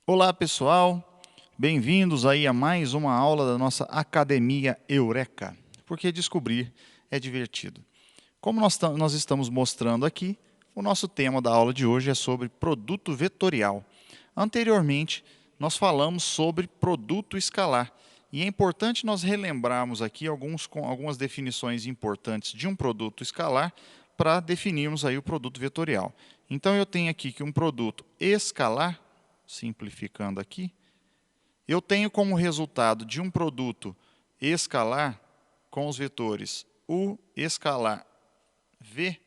Olá, pessoal. Bem-vindos aí a mais uma aula da nossa Academia Eureka, porque descobrir é divertido. Como nós estamos mostrando aqui, o nosso tema da aula de hoje é sobre produto vetorial. Anteriormente, nós falamos sobre produto escalar, e é importante nós relembrarmos aqui algumas definições importantes de um produto escalar para definirmos aí o produto vetorial. Então, eu tenho aqui que um produto escalar, simplificando aqui, eu tenho como resultado de um produto escalar com os vetores U escalar V,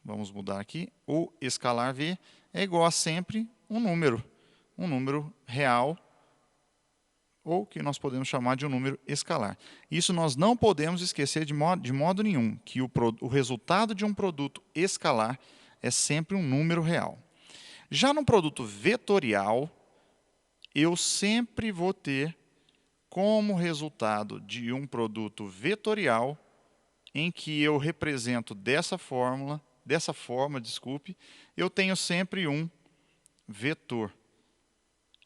vamos mudar aqui, U escalar V é igual a sempre um número real, ou que nós podemos chamar de um número escalar. Isso nós não podemos esquecer de modo nenhum, que o resultado de um produto escalar é sempre um número real. Já no produto vetorial, eu sempre vou ter como resultado de um produto vetorial em que eu represento dessa forma, eu tenho sempre um vetor.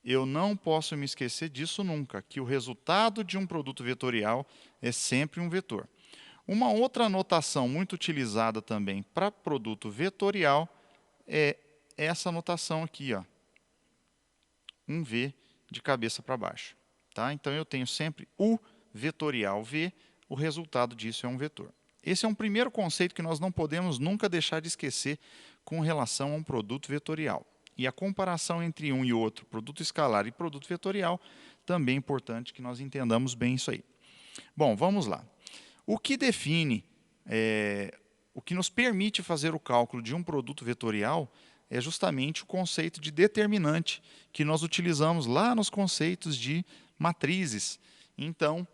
Eu não posso me esquecer disso nunca, que o resultado de um produto vetorial é sempre um vetor. Uma outra notação muito utilizada também para produto vetorial é essa notação aqui, ó, um V de cabeça para baixo. Tá? Então, eu tenho sempre o vetorial V, o resultado disso é um vetor. Esse é um primeiro conceito que nós não podemos nunca deixar de esquecer com relação a um produto vetorial. E a comparação entre um e outro, produto escalar e produto vetorial, também é importante que nós entendamos bem isso aí. Bom, vamos lá. O que define, o que nos permite fazer o cálculo de um produto vetorial é justamente o conceito de determinante que nós utilizamos lá nos conceitos de matrizes. Então,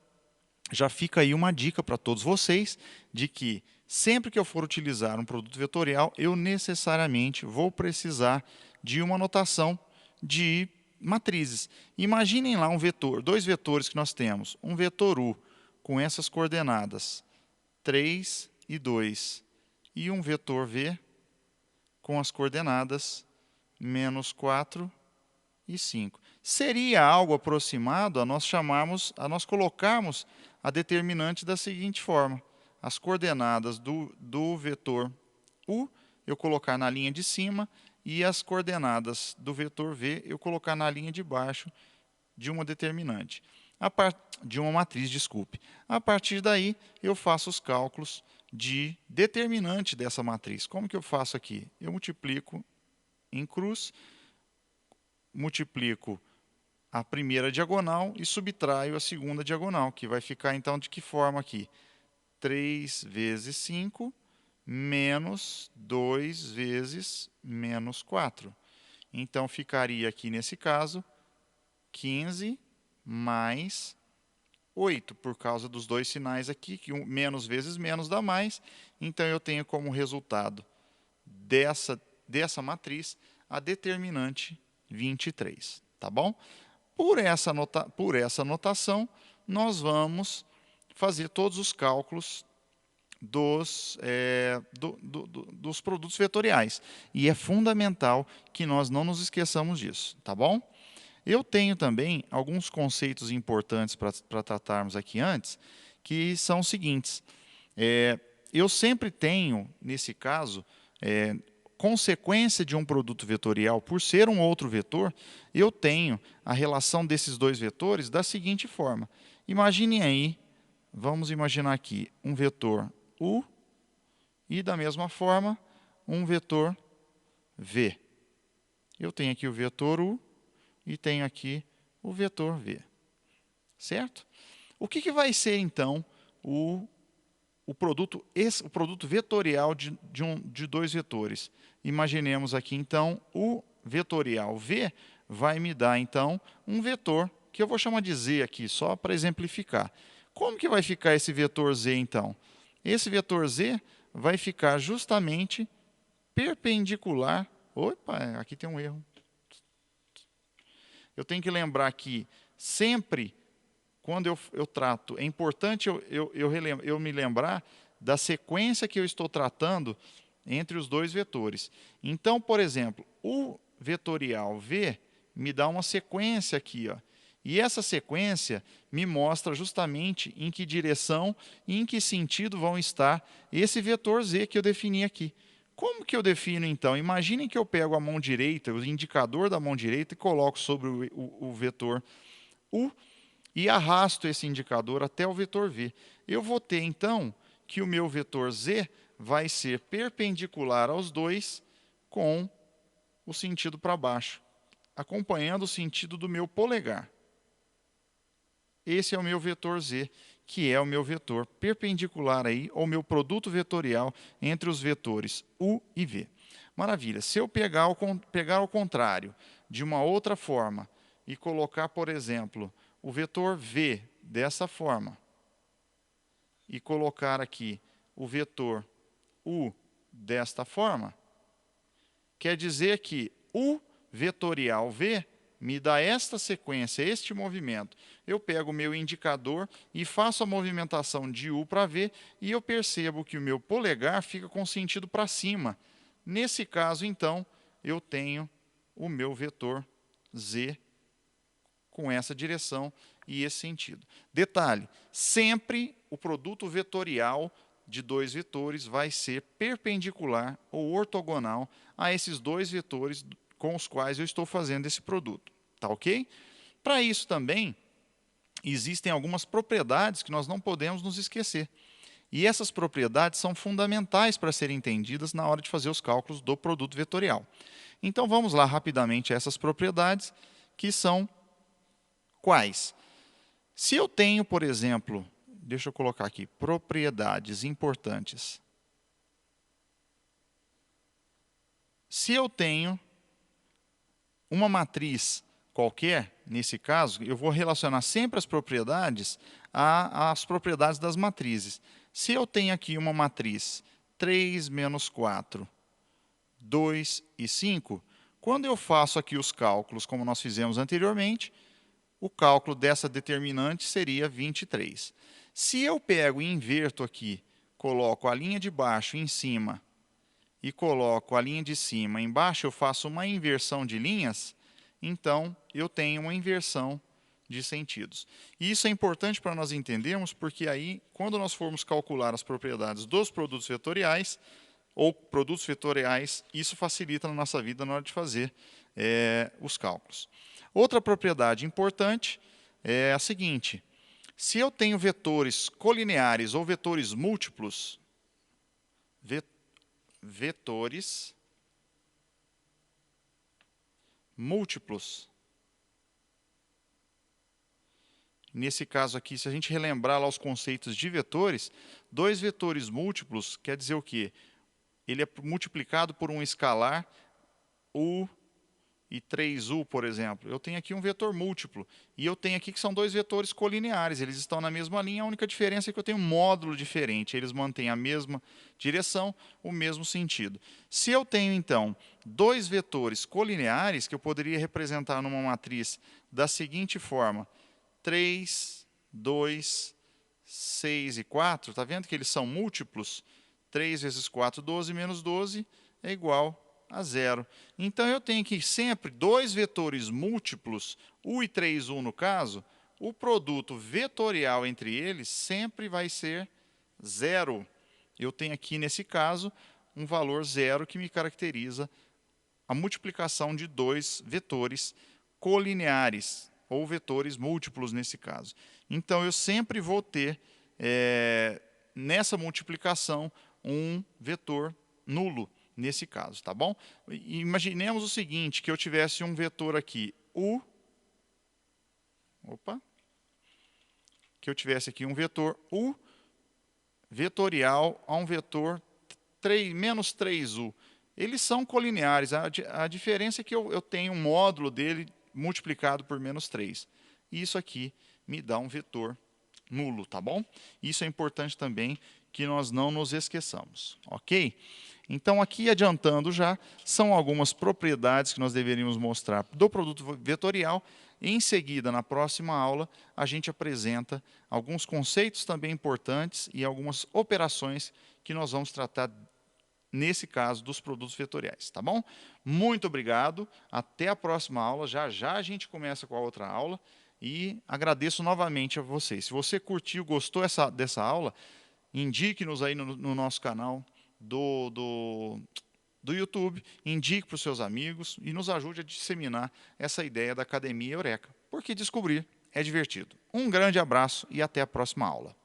já fica aí uma dica para todos vocês de que sempre que eu for utilizar um produto vetorial, eu necessariamente vou precisar de uma notação de matrizes. Imaginem lá um vetor, dois vetores que nós temos, um vetor U com essas coordenadas 3 e 2 e um vetor V com as coordenadas -4 e 5. Seria algo aproximado a nós colocarmos a determinante da seguinte forma: as coordenadas do vetor U eu colocar na linha de cima e as coordenadas do vetor V eu colocar na linha de baixo de uma determinante, de uma matriz, desculpe. A partir daí, eu faço os cálculos de determinante dessa matriz. Como que eu faço aqui? Eu multiplico em cruz, multiplico a primeira diagonal e subtraio a segunda diagonal, que vai ficar então de que forma aqui? 3 vezes 5 menos 2 vezes menos 4. Então, ficaria aqui nesse caso 15 mais 8, por causa dos dois sinais aqui, que menos vezes menos dá mais. Então, eu tenho como resultado dessa matriz a determinante 23. Tá bom? Por essa notação, nós vamos fazer todos os cálculos dos produtos vetoriais. E é fundamental que nós não nos esqueçamos disso. Tá bom? Eu tenho também alguns conceitos importantes para tratarmos aqui antes, que são os seguintes. Eu sempre tenho, nesse caso, consequência de um produto vetorial, por ser um outro vetor, eu tenho a relação desses dois vetores da seguinte forma. Imaginem aí, vamos imaginar aqui, um vetor U e, da mesma forma, um vetor V. Eu tenho aqui o vetor U e tenho aqui o vetor V. Certo? O que vai ser, então, o produto vetorial de dois vetores? Imaginemos aqui, então, o vetorial V vai me dar, então, um vetor, que eu vou chamar de Z aqui, só para exemplificar. Como que vai ficar esse vetor Z, então? Esse vetor Z vai ficar justamente perpendicular. Opa, aqui tem um erro. Eu tenho que lembrar que sempre, quando eu trato, é importante eu me lembrar da sequência que eu estou tratando entre os dois vetores. Então, por exemplo, o vetorial V me dá uma sequência aqui, ó. E essa sequência me mostra justamente em que direção e em que sentido vão estar esse vetor z que eu defini aqui. Como que eu defino, então? Imaginem que eu pego a mão direita, o indicador da mão direita, e coloco sobre o vetor u e arrasto esse indicador até o vetor v. Eu vou ter, então, que o meu vetor z vai ser perpendicular aos dois com o sentido para baixo, acompanhando o sentido do meu polegar. Esse é o meu vetor z, que é o meu vetor perpendicular aí ao meu produto vetorial entre os vetores u e v. Maravilha. Se eu pegar ao contrário, de uma outra forma, e colocar, por exemplo, o vetor v dessa forma, e colocar aqui o vetor u desta forma, quer dizer que o vetorial v me dá esta sequência, este movimento. Eu pego o meu indicador e faço a movimentação de u para v, e eu percebo que o meu polegar fica com o sentido para cima. Nesse caso, então, eu tenho o meu vetor z com essa direção e esse sentido. Detalhe, sempre o produto vetorial de dois vetores vai ser perpendicular ou ortogonal a esses dois vetores com os quais eu estou fazendo esse produto. Tá ok? Para isso também, existem algumas propriedades que nós não podemos nos esquecer. E essas propriedades são fundamentais para serem entendidas na hora de fazer os cálculos do produto vetorial. Então, vamos lá rapidamente a essas propriedades, que são quais? Se eu tenho, por exemplo, deixa eu colocar aqui, propriedades importantes. Se eu tenho uma matriz qualquer, nesse caso, eu vou relacionar sempre as propriedades às propriedades das matrizes. Se eu tenho aqui uma matriz 3, menos 4, 2 e 5, quando eu faço aqui os cálculos, como nós fizemos anteriormente, o cálculo dessa determinante seria 23. Se eu pego e inverto aqui, coloco a linha de baixo em cima e coloco a linha de cima embaixo, eu faço uma inversão de linhas, então eu tenho uma inversão de sentidos. E isso é importante para nós entendermos, porque aí, quando nós formos calcular as propriedades dos produtos vetoriais, ou produtos vetoriais, isso facilita na nossa vida na hora de fazer os cálculos. Outra propriedade importante é a seguinte: se eu tenho vetores colineares ou vetores múltiplos, vetores múltiplos, nesse caso aqui, se a gente relembrar lá os conceitos de vetores, dois vetores múltiplos quer dizer o quê? Ele é multiplicado por um escalar, u e 3u, por exemplo. Eu tenho aqui um vetor múltiplo, e eu tenho aqui que são dois vetores colineares, eles estão na mesma linha, a única diferença é que eu tenho um módulo diferente, eles mantêm a mesma direção, o mesmo sentido. Se eu tenho, então, dois vetores colineares, que eu poderia representar numa matriz da seguinte forma: 3, 2, 6 e 4, está vendo que eles são múltiplos? 3 vezes 4, 12, menos 12 é igual a 0. Então, eu tenho aqui sempre dois vetores múltiplos, u e 3u no caso, o produto vetorial entre eles sempre vai ser 0. Eu tenho aqui, nesse caso, um valor 0 que me caracteriza a multiplicação de dois vetores colineares, ou vetores múltiplos nesse caso. Então, eu sempre vou ter, nessa multiplicação, um vetor nulo, nesse caso, tá bom? Imaginemos o seguinte, que eu tivesse um vetor aqui, que eu tivesse aqui um vetor u vetorial a um vetor menos 3u. Eles são colineares, a diferença é que eu tenho um módulo dele multiplicado por menos 3. Isso aqui me dá um vetor nulo, tá bom? Isso é importante também que nós não nos esqueçamos, ok? Então, aqui adiantando já, são algumas propriedades que nós deveríamos mostrar do produto vetorial. Em seguida, na próxima aula, a gente apresenta alguns conceitos também importantes e algumas operações que nós vamos tratar nesse caso dos produtos vetoriais, tá bom? Muito obrigado, até a próxima aula, já já a gente começa com a outra aula e agradeço novamente a vocês. Se você curtiu, gostou dessa aula, indique-nos aí no nosso canal do YouTube, indique para os seus amigos e nos ajude a disseminar essa ideia da Academia Eureka, porque descobrir é divertido. Um grande abraço e até a próxima aula.